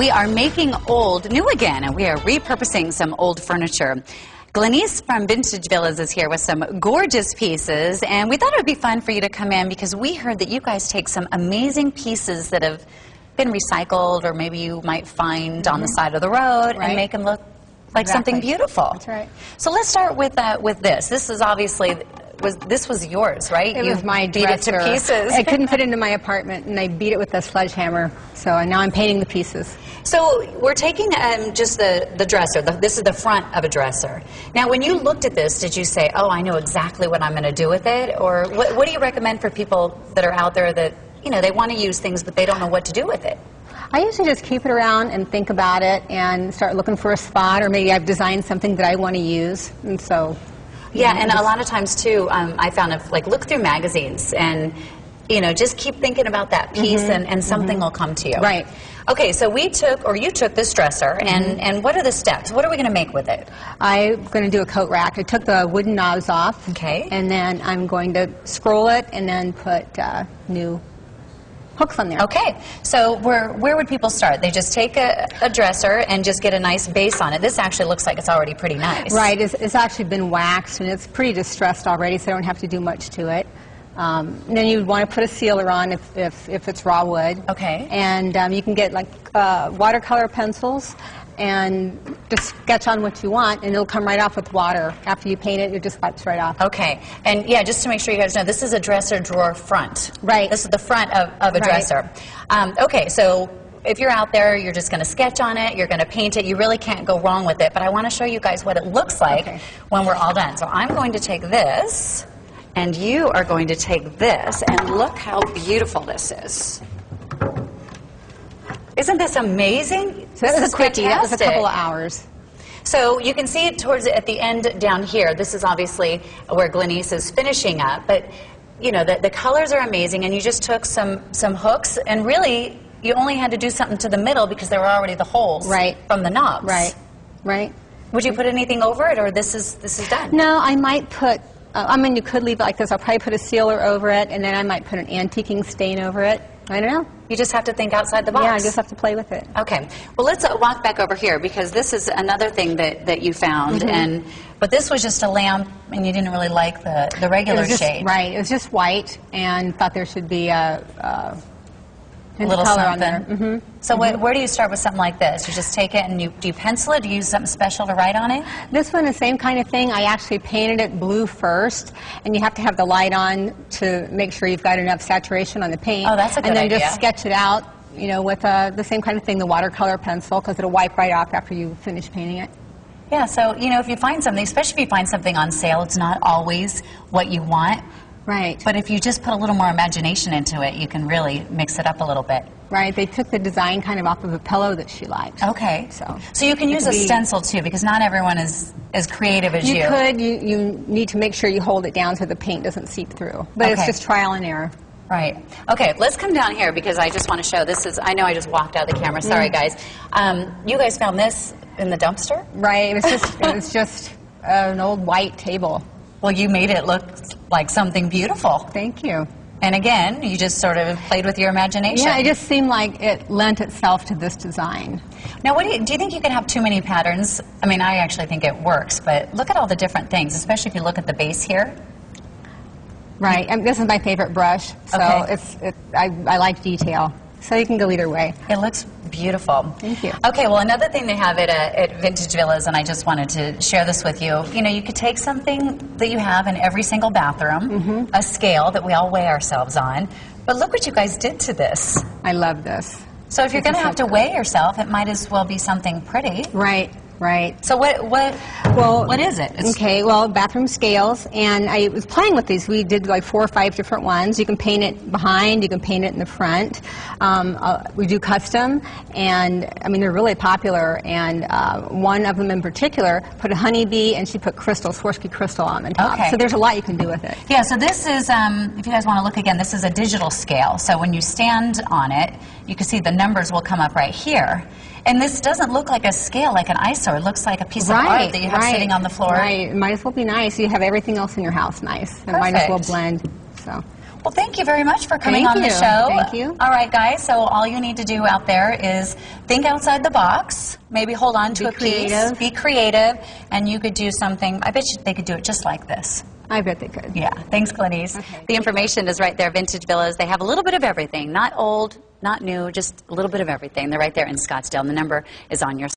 We are making old new again, and we are repurposing some old furniture. Glenise from Vintage Villas is here with some gorgeous pieces, and we thought it would be fun for you to come in because we heard that you guys take some amazing pieces that have been recycled or maybe you might find on the side of the road and make them look like something beautiful. That's right. So let's start with this. This is obviously... This was yours, right? It was my beat dresser. It to pieces. I couldn't fit it into my apartment, and I beat it with a sledgehammer. So now I'm painting the pieces. So we're taking just the dresser. This is the front of a dresser. Now, when you looked at this, did you say, "Oh, I know exactly what I'm going to do with it"? Or what do you recommend for people that are out there that they want to use things but they don't know what to do with it? I usually just keep it around and think about it and start looking for a spot, or maybe I've designed something that I want to use, and so. Yeah, and a lot of times too, I found look through magazines and just keep thinking about that piece and something will come to you. Right. Okay, so you took this dresser and what are the steps? What are we going to make with it? I'm going to do a coat rack. I took the wooden knobs off. Okay. And then I'm going to scroll it and then put new hooks on there. Okay, so where would people start? They just take a dresser and just get a nice base on it. This actually looks like it's already pretty nice. Right, it's actually been waxed and it's pretty distressed already, so I don't have to do much to it. And then you would want to put a sealer on if it's raw wood. Okay. And you can get watercolor pencils and just sketch on what you want, and it'll come right off with water. After you paint it, it just wipes right off. Okay, and yeah, just to make sure you guys know, this is a dresser drawer front. Right. This is the front of a dresser. Okay, so if you're out there, you're just going to sketch on it, you're going to paint it, you really can't go wrong with it, but I want to show you guys what it looks like when we're all done. So I'm going to take this, and you are going to take this, and look how beautiful this is. Isn't this amazing? So that was a quickie. That was a couple of hours. So you can see it at the end down here. This is obviously where Glenise is finishing up, but the colors are amazing, and you just took some hooks, and really you only had to do something to the middle because there were already the holes from the knobs. Right. Right. Would you put anything over it, or this is done? No, I might put. You could leave it like this. I'll probably put a sealer over it, and then I might put an antiquing stain over it. I don't know. You just have to think outside the box. Yeah, I just have to play with it. Okay. Well, let's walk back over here because this is another thing that you found. But this was just a lamp, and you didn't really like the regular shade. Right. It was just white, and thought there should be a little color something on there. So where do you start with something like this? You just take it and do you pencil it? Do you use something special to write on it? This one, the same kind of thing. I actually painted it blue first, and you have to have the light on to make sure you've got enough saturation on the paint. Oh, that's a good idea. And then just sketch it out, with the same kind of thing, the watercolor pencil, because it'll wipe right off after you finish painting it. Yeah, so, if you find something, especially if you find something on sale, it's not always what you want. Right. But if you just put a little more imagination into it, you can really mix it up a little bit. Right. They took the design kind of off of a pillow that she liked. Okay. So you can use a stencil, too, because not everyone is as creative as you. You could. You need to make sure you hold it down so the paint doesn't seep through. But it's just trial and error. Right. Okay, let's come down here because I just want to show. I know I just walked out of the camera. Sorry, guys. You guys found this in the dumpster? Right. It was just an old white table. Well, you made it look like something beautiful. Thank you. And again, you just sort of played with your imagination. Yeah, it just seemed like it lent itself to this design. Now, do you think you could have too many patterns? I mean, I actually think it works, but look at all the different things, especially if you look at the base here. Right. This is my favorite brush, so I like detail. So you can go either way. It looks beautiful. Thank you. Okay, well, another thing they have at Vintage Villas, and I just wanted to share this with you, you could take something that you have in every single bathroom, a scale that we all weigh ourselves on, but look what you guys did to this. I love this. So if you're going to have to weigh yourself, it might as well be something pretty. Right. Right. So what is it? Okay, well, bathroom scales, and I was playing with these. We did like 4 or 5 different ones. You can paint it behind, you can paint it in the front. We do custom, and I mean, they're really popular, and one of them in particular put a honeybee, and she put crystal, Swarovski crystal on the top. Okay. So there's a lot you can do with it. Yeah, so this is, if you guys want to look again, this is a digital scale. So when you stand on it, you can see the numbers will come up right here. And this doesn't look like a scale, like an eyesore. It looks like a piece of art that you have sitting on the floor. Right. It might as well be nice. You have everything else in your house nice. It might as well blend. So. Well, thank you very much for coming Thank on the you. show. Thank you. All right, guys, so all you need to do out there is think outside the box, maybe hold on to a piece, be creative, and you could do something. I bet you they could do it just like this. I bet they could. Yeah. Thanks, Glenise. Okay. The information is right there, Vintage Villas. They have a little bit of everything, not old, not new, just a little bit of everything. They're right there in Scottsdale, and the number is on your